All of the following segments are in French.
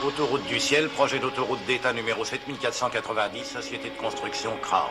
Autoroute du ciel, projet d'autoroute d'État numéro 7490, société de construction Crown.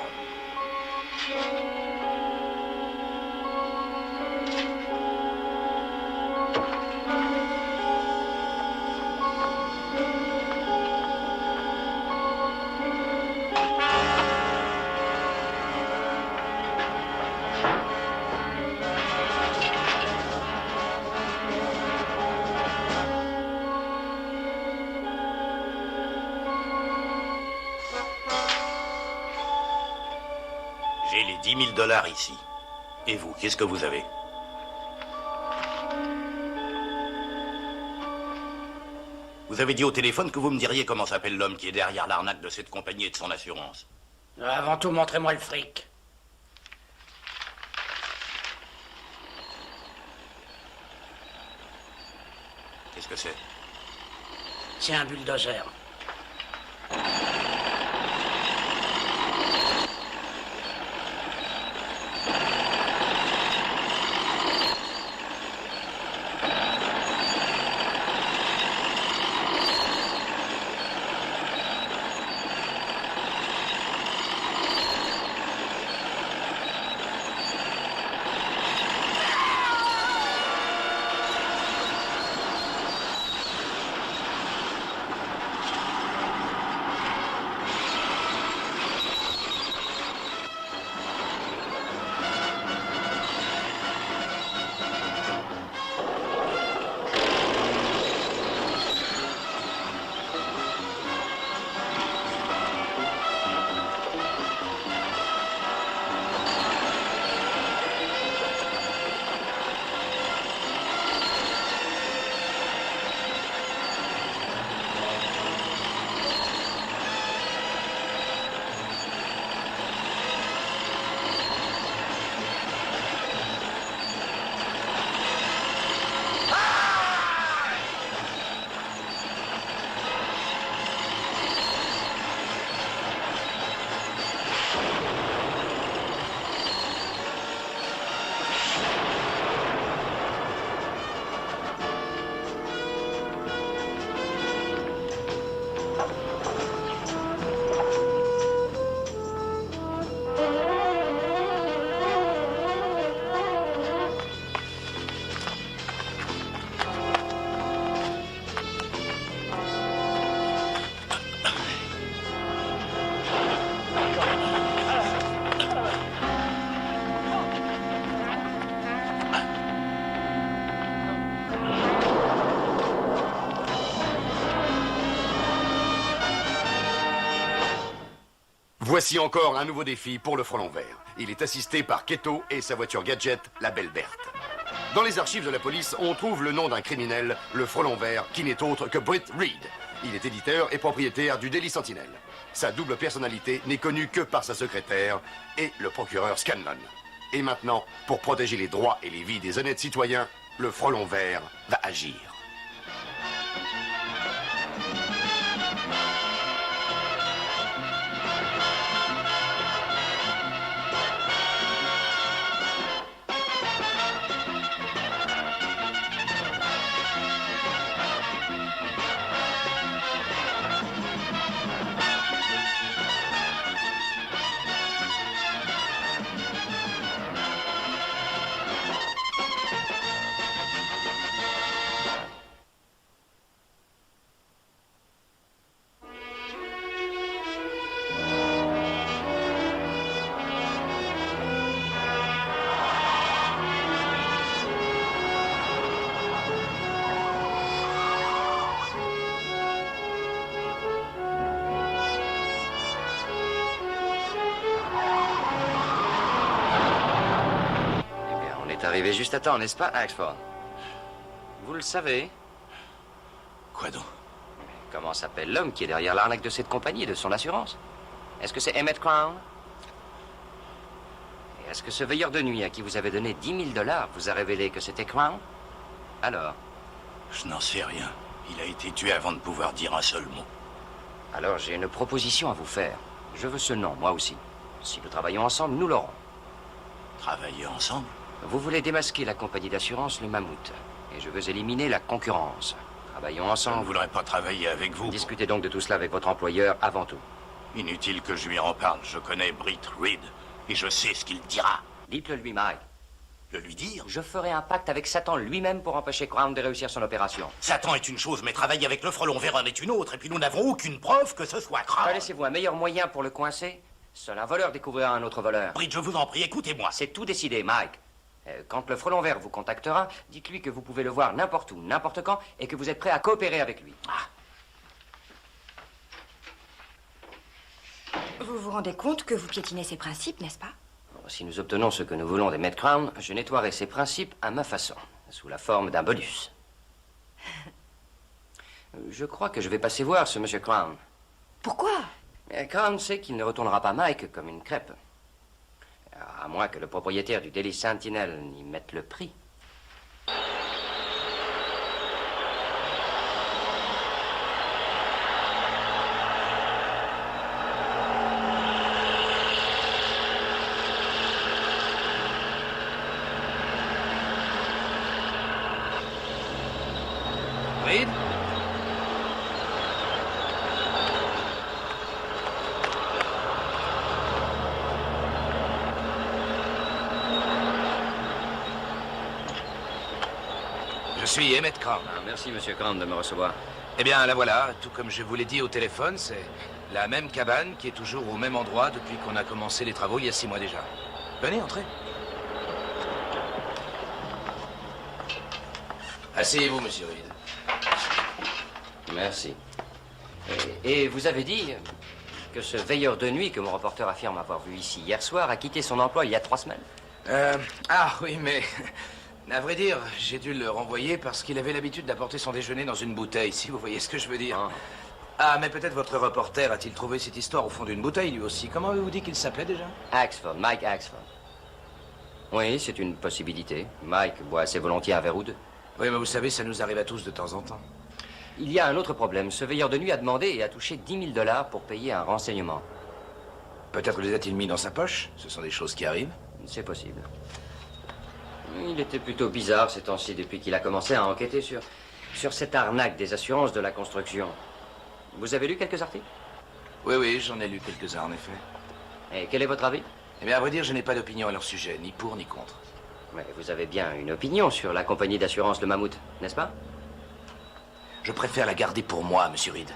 J'ai les 10 000 $ ici. Et vous, qu'est-ce que vous avez? Vous avez dit au téléphone que vous me diriez comment s'appelle l'homme qui est derrière l'arnaque de cette compagnie et de son assurance. Avant tout, montrez-moi le fric. Qu'est-ce que c'est? C'est un bulldozer. Voici encore un nouveau défi pour le Frelon Vert. Il est assisté par Keto et sa voiture gadget, la Belle Berthe. Dans les archives de la police, on trouve le nom d'un criminel, le Frelon Vert, qui n'est autre que Britt Reed. Il est éditeur et propriétaire du Daily Sentinel. Sa double personnalité n'est connue que par sa secrétaire et le procureur Scanlon. Et maintenant, pour protéger les droits et les vies des honnêtes citoyens, le Frelon Vert va agir. Arrivé juste à temps, n'est-ce pas, Axford? Vous le savez? Quoi donc? Comment s'appelle l'homme qui est derrière l'arnaque de cette compagnie et de son assurance? Est-ce que c'est Emmett Crown? Et est-ce que ce veilleur de nuit à qui vous avez donné 10 000 $ vous a révélé que c'était Crown? Alors? Je n'en sais rien. Il a été tué avant de pouvoir dire un seul mot. Alors j'ai une proposition à vous faire. Je veux ce nom, moi aussi. Si nous travaillons ensemble, nous l'aurons. Travailler ensemble? Vous voulez démasquer la compagnie d'assurance, le Mammouth. Et je veux éliminer la concurrence. Travaillons Je ne ensemble. voudrais pas travailler avec vous. Discutez donc de tout cela avec votre employeur avant tout. Inutile que je lui en parle. Je connais Britt Reed et je sais ce qu'il dira. Dites-le lui, Mike. Le lui dire? Je ferai un pacte avec Satan lui-même pour empêcher Crown de réussir son opération. Satan est une chose, mais travailler avec le frelon vert en est une autre. Et puis nous n'avons aucune preuve que ce soit Crown. Connaissez-vous un meilleur moyen pour le coincer? Seul un voleur découvrira un autre voleur. Britt, je vous en prie, écoutez-moi. C'est tout décidé, Mike. Quand le frelon vert vous contactera, dites-lui que vous pouvez le voir n'importe où, n'importe quand, et que vous êtes prêt à coopérer avec lui. Vous vous rendez compte que vous piétinez ses principes, n'est-ce pas? Si nous obtenons ce que nous voulons des Met Crown, je nettoierai ces principes à ma façon, sous la forme d'un bonus. Je crois que je vais passer voir ce monsieur Crown. Pourquoi? Crown sait qu'il ne retournera pas Mike comme une crêpe. À moins que le propriétaire du Daily Sentinel n'y mette le prix. Reed? Je suis Emmett Crown. Merci, monsieur Crown, de me recevoir. Eh bien, la voilà. Tout comme je vous l'ai dit au téléphone, c'est la même cabane qui est toujours au même endroit depuis qu'on a commencé les travaux il y a 6 mois déjà. Venez, entrez. Asseyez-vous, monsieur Reed. Merci. Et vous avez dit que ce veilleur de nuit que mon reporter affirme avoir vu ici hier soir a quitté son emploi il y a 3 semaines? Ah oui, mais à vrai dire, j'ai dû le renvoyer parce qu'il avait l'habitude d'apporter son déjeuner dans une bouteille, si vous voyez ce que je veux dire. Ah, mais peut-être votre reporter a-t-il trouvé cette histoire au fond d'une bouteille, lui aussi. Comment avez-vous dit qu'il s'appelait déjà? Axford, Mike Axford. Oui, c'est une possibilité. Mike boit assez volontiers un verre ou deux. Oui, mais vous savez, ça nous arrive à tous de temps en temps. Il y a un autre problème. Ce veilleur de nuit a demandé et a touché 10 000 $ pour payer un renseignement. Peut-être les a-t-il mis dans sa poche? Ce sont des choses qui arrivent. C'est possible. Il était plutôt bizarre ces temps-ci depuis qu'il a commencé à enquêter sur cette arnaque des assurances de la construction. Vous avez lu quelques articles? Oui, oui, j'en ai lu quelques-uns en effet. Et quel est votre avis? Eh bien, à vrai dire, je n'ai pas d'opinion à leur sujet, ni pour ni contre. Mais vous avez bien une opinion sur la compagnie d'assurance Le Mammouth, n'est-ce pas? Je préfère la garder pour moi, monsieur Reed.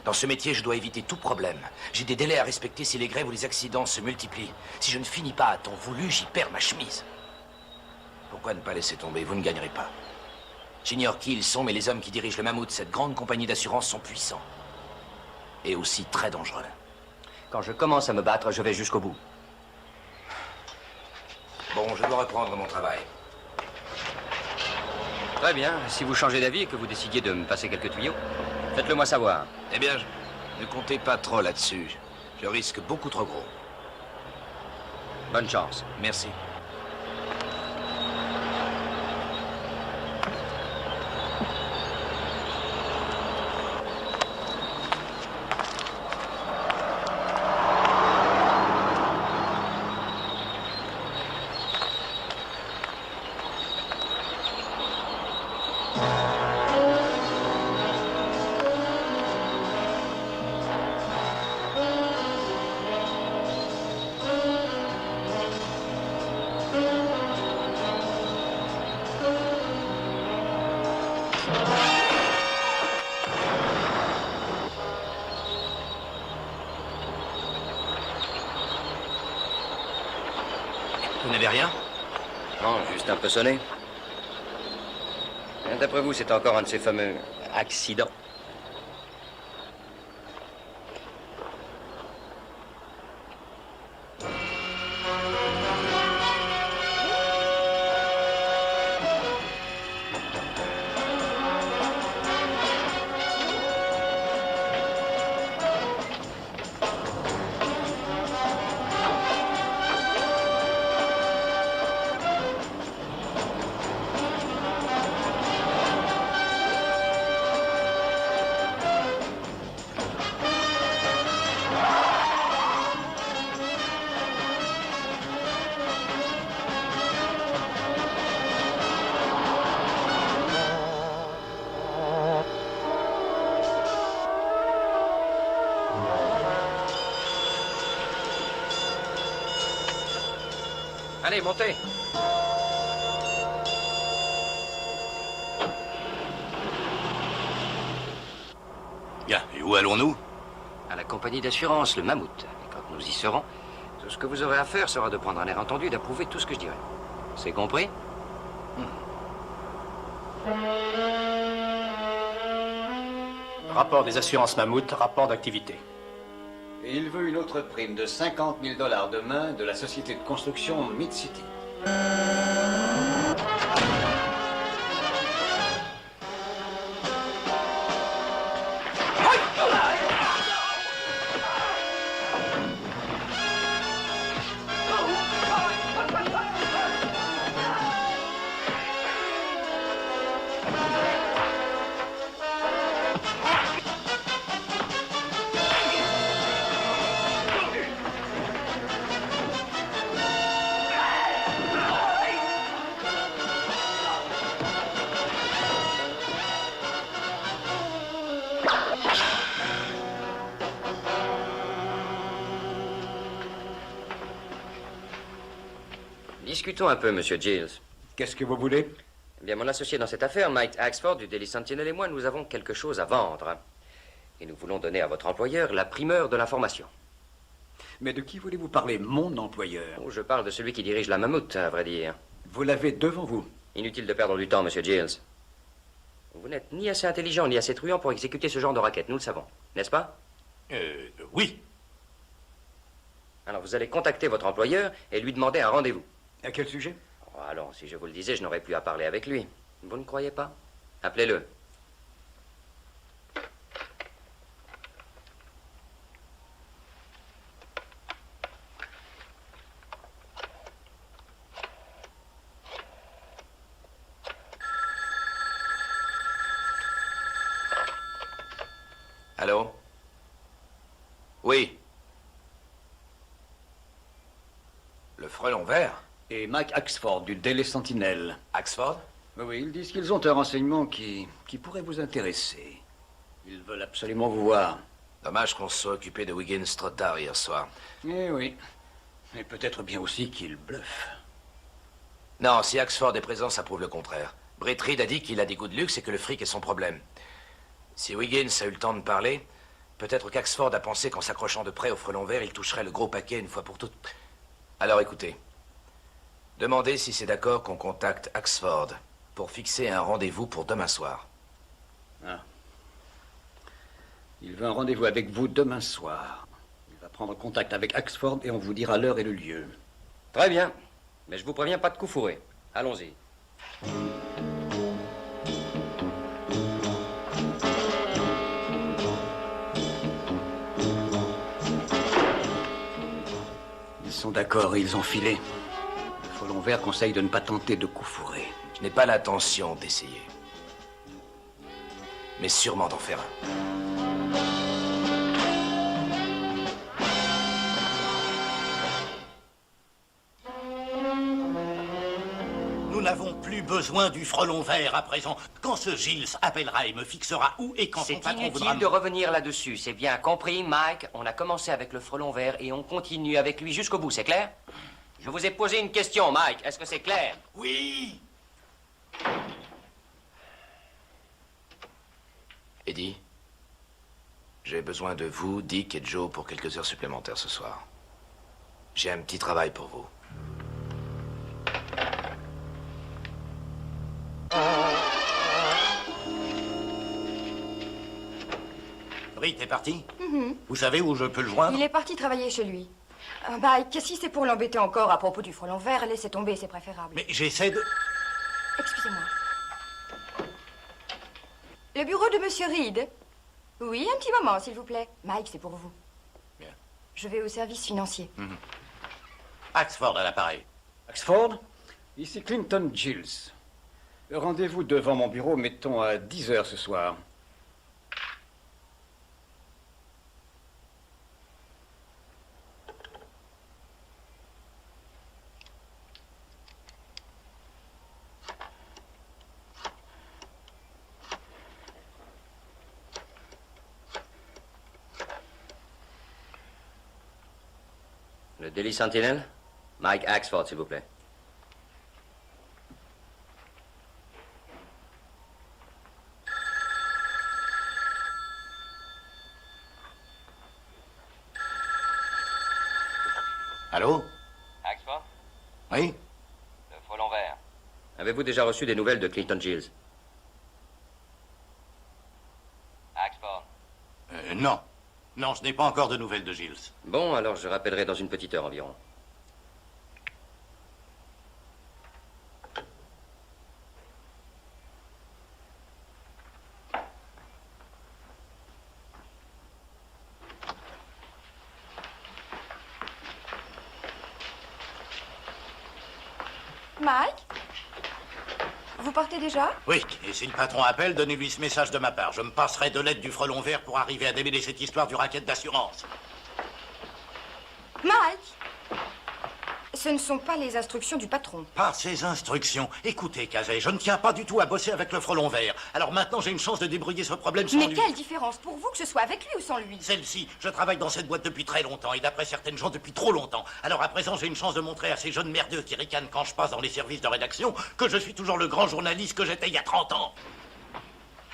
Dans ce métier, je dois éviter tout problème. J'ai des délais à respecter si les grèves ou les accidents se multiplient. Si je ne finis pas à temps voulu, j'y perds ma chemise. Pourquoi ne pas laisser tomber? Vous ne gagnerez pas. J'ignore qui ils sont, mais les hommes qui dirigent Le Mammouth, cette grande compagnie d'assurance, sont puissants. Et aussi très dangereux. Quand je commence à me battre, je vais jusqu'au bout. Bon, je dois reprendre mon travail. Très bien. Si vous changez d'avis et que vous décidiez de me passer quelques tuyaux, faites-le moi savoir. Eh bien, ne comptez pas trop là-dessus. Je risque beaucoup trop gros. Bonne chance. Merci. Vous n'avez rien? Non, juste un peu sonné. D'après vous, c'est encore un de ces fameux accidents? Allez, montez. Bien, et où allons-nous? À la compagnie d'assurance, le Mammouth. Et quand nous y serons, tout ce que vous aurez à faire sera de prendre un air entendu et d'approuver tout ce que je dirai. C'est compris? Rapport des assurances Mammouth, rapport d'activité. Et il veut une autre prime de 50 000 $ demain de la société de construction Mid-City. Discutons un peu, monsieur Giles. Qu'est-ce que vous voulez? Eh bien, mon associé dans cette affaire, Mike Axford du Daily Sentinel et moi, nous avons quelque chose à vendre. Et nous voulons donner à votre employeur la primeur de l'information. Mais de qui voulez-vous parler? Mon employeur. Oh, je parle de celui qui dirige la Mammouth, à vrai dire. Vous l'avez devant vous. Inutile de perdre du temps, monsieur Giles. Vous n'êtes ni assez intelligent ni assez truand pour exécuter ce genre de raquette, nous le savons. N'est-ce pas? Oui. Alors, vous allez contacter votre employeur et lui demander un rendez-vous. À quel sujet? Oh, alors, si je vous le disais, je n'aurais plus à parler avec lui. Vous ne croyez pas? Appelez-le. Allô? Oui. Le frelon vert? Et Mike Axford du Daily Sentinel. Axford? Oui, ils disent qu'ils ont un renseignement qui pourrait vous intéresser. Ils veulent absolument vous voir. Dommage qu'on se soit occupé de Wiggins trop tard hier soir. Eh oui. Mais peut-être bien aussi qu'ils bluffent. Non, si Axford est présent, ça prouve le contraire. Britt Reed a dit qu'il a des goûts de luxe et que le fric est son problème. Si Wiggins a eu le temps de parler, peut-être qu'Axford a pensé qu'en s'accrochant de près au frelon vert, il toucherait le gros paquet une fois pour toutes. Alors écoutez, demandez si c'est d'accord qu'on contacte Axford pour fixer un rendez-vous pour demain soir. Ah. Il veut un rendez-vous avec vous demain soir. Il va prendre contact avec Axford et on vous dira l'heure et le lieu. Très bien. Mais je vous préviens, pas de coup fourré. Allons-y. Ils sont d'accord, ils ont filé. Le frelon vert conseille de ne pas tenter de coup fourré. Je n'ai pas l'intention d'essayer. Mais sûrement d'en faire un. Nous n'avons plus besoin du frelon vert à présent. Quand ce Giles appellera et me fixera où et quand son C'est patron voudra... inutile de revenir là-dessus, c'est bien compris, Mike. On a commencé avec le frelon vert et on continue avec lui jusqu'au bout, c'est clair? Je vous ai posé une question, Mike. Est-ce que c'est clair? Oui. Eddie, j'ai besoin de vous, Dick et Joe pour quelques heures supplémentaires ce soir. J'ai un petit travail pour vous. Britt est parti? Vous savez où je peux le joindre? Il est parti travailler chez lui. Qu'est-ce si c'est pour l'embêter encore à propos du frelon vert, laissez tomber, c'est préférable. Mais j'essaie de... Excusez-moi. Le bureau de Monsieur Reed? Oui, un petit moment, s'il vous plaît. Mike, c'est pour vous. Bien. Je vais au service financier. Axford à l'appareil. Axford, ici Clinton Giles. Rendez-vous devant mon bureau, mettons à 10 heures ce soir. Le Daily Sentinel? Mike Axford, s'il vous plaît. Oui? Le frelon vert. Avez-vous déjà reçu des nouvelles de Clinton Gills? Axford. Non. Non, je n'ai pas encore de nouvelles de Gilles. Bon, alors je rappellerai dans une petite heure environ. Mike? Vous partez déjà? Oui, et si le patron appelle, donnez-lui ce message de ma part. Je me passerai de l'aide du frelon vert pour arriver à démêler cette histoire du racket d'assurance. Mike! Ce ne sont pas les instructions du patron. Par ses instructions. Écoutez, Kazay, je ne tiens pas du tout à bosser avec le frelon vert. Alors maintenant, j'ai une chance de débrouiller ce problème sans Mais lui. quelle différence pour vous que ce soit avec lui ou sans lui? Celle-ci, je travaille dans cette boîte depuis très longtemps, et d'après certaines gens, depuis trop longtemps. Alors à présent, j'ai une chance de montrer à ces jeunes merdeux qui ricanent quand je passe dans les services de rédaction que je suis toujours le grand journaliste que j'étais il y a 30 ans.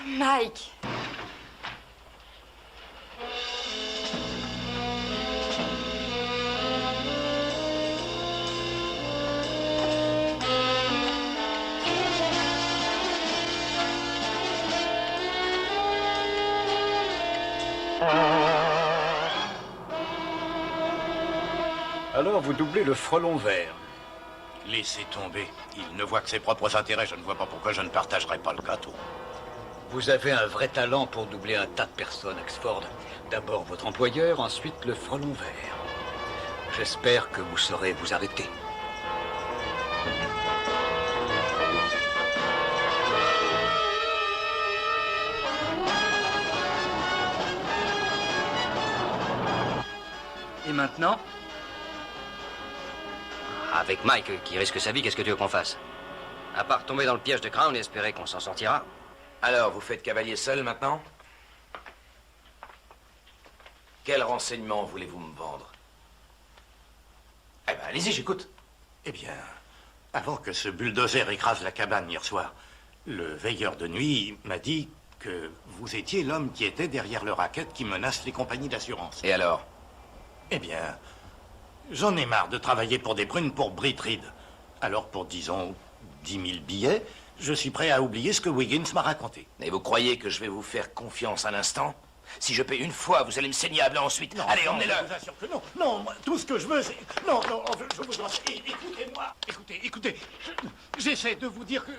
Mike! Alors vous doublez le frelon vert. Laissez tomber. Il ne voit que ses propres intérêts. Je ne vois pas pourquoi je ne partagerai pas le gâteau. Vous avez un vrai talent pour doubler un tas de personnes, Axford. D'abord votre employeur, ensuite le frelon vert. J'espère que vous saurez vous arrêter. Et maintenant? Avec Mike qui risque sa vie, qu'est-ce que tu veux qu'on fasse? À part tomber dans le piège de Crown et espérer qu'on s'en sortira. Alors, vous faites cavalier seul maintenant? Quels renseignements voulez-vous me vendre? Eh ben, allez-y, j'écoute. Eh bien, avant que ce bulldozer écrase la cabane hier soir, le veilleur de nuit m'a dit que vous étiez l'homme qui était derrière le racket qui menace les compagnies d'assurance. Et alors? Eh bien, j'en ai marre de travailler pour des prunes pour Britt Reed. Alors pour, disons, 10 000 billets, je suis prêt à oublier ce que Wiggins m'a raconté. Et vous croyez que je vais vous faire confiance un instant? Si je paie une fois, vous allez me saigner à blanc ensuite. Non, Allez, non, emmenez-le. je vous assure que non. Non, moi, tout ce que je veux, c'est... Non, non, je vous en... Écoutez-moi. Écoutez. J'essaie de vous dire que...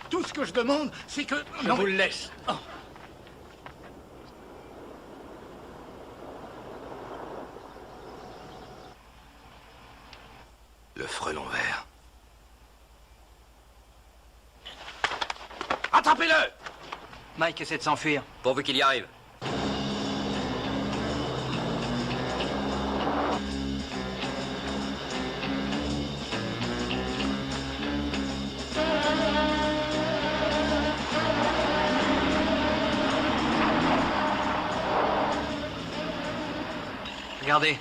Tout ce que je demande, c'est que... Je vous le laisse. Oh. Le frelon vert. Attrapez-le! Mike essaie de s'enfuir. Pourvu qu'il y arrive. Regardez.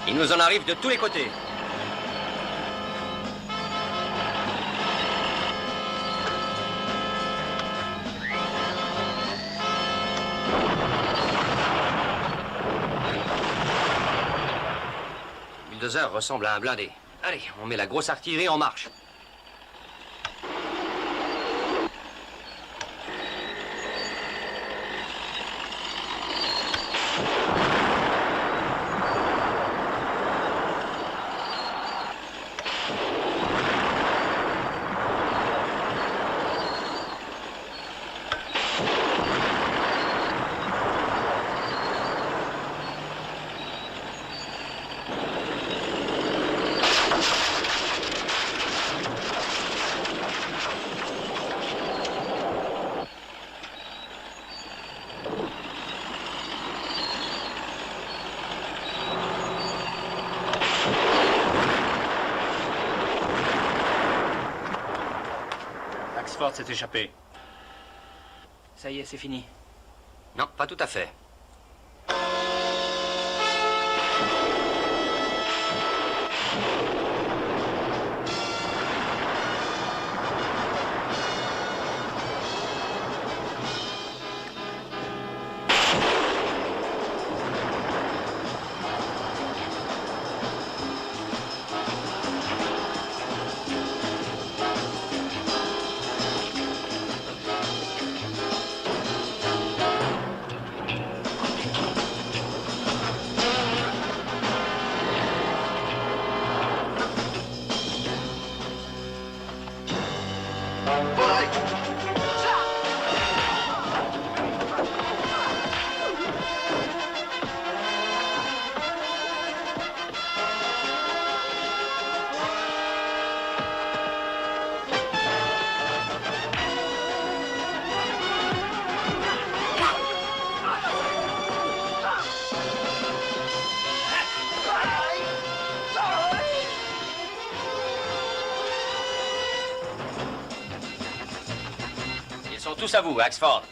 Il nous en arrive de tous les côtés. Le bulldozer ressemble à un blindé. Allez, on met la grosse artillerie en marche. Axford s'est échappé. Ça y est, c'est fini. Non, pas tout à fait. tous à vous, Axford.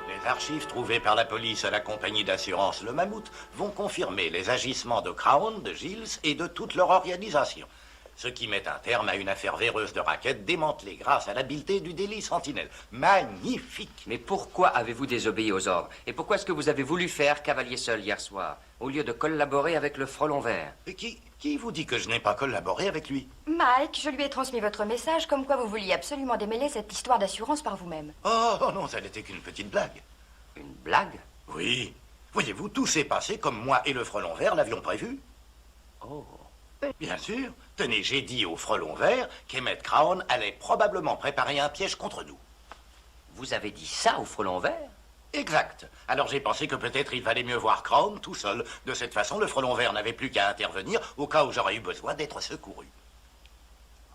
Les archives trouvées par la police à la compagnie d'assurance Le Mammouth vont confirmer les agissements de Crown, de Giles et de toute leur organisation. Ce qui met un terme à une affaire véreuse de raquettes démantelée grâce à l'habileté du délit Sentinelle. Magnifique! Mais pourquoi avez-vous désobéi aux ordres? Et pourquoi est-ce que vous avez voulu faire cavalier seul hier soir, au lieu de collaborer avec le frelon vert? Et qui vous dit que je n'ai pas collaboré avec lui? Mike, je lui ai transmis votre message comme quoi vous vouliez absolument démêler cette histoire d'assurance par vous-même. Oh non, ça n'était qu'une petite blague. Une blague? Oui. Voyez-vous, tout s'est passé comme moi et le frelon vert l'avions prévu. Oh. Bien sûr. Tenez, j'ai dit au frelon vert qu'Emmett Crown allait probablement préparer un piège contre nous. Vous avez dit ça au frelon vert? Exact. Alors j'ai pensé que peut-être il valait mieux voir Crown tout seul. De cette façon, le frelon vert n'avait plus qu'à intervenir au cas où j'aurais eu besoin d'être secouru.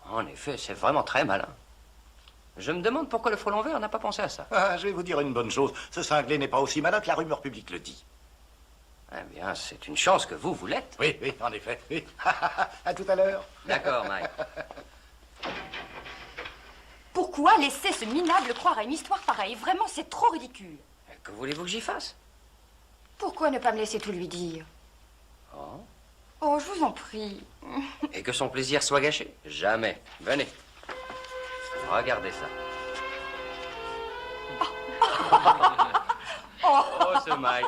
En effet, c'est vraiment très malin. Je me demande pourquoi le frelon vert n'a pas pensé à ça. Ah, je vais vous dire une bonne chose. Ce cinglé n'est pas aussi malin que la rumeur publique le dit. Eh bien, c'est une chance que vous l'êtes. Oui, oui, en effet. Oui. À tout à l'heure. D'accord, Mike. Pourquoi laisser ce minable croire à une histoire pareille? Vraiment, c'est trop ridicule. Que voulez-vous que j'y fasse? Pourquoi ne pas me laisser tout lui dire? Oh. Oh, je vous en prie. Et que son plaisir soit gâché? Jamais. Venez. Regardez ça. Oh, ce Mike.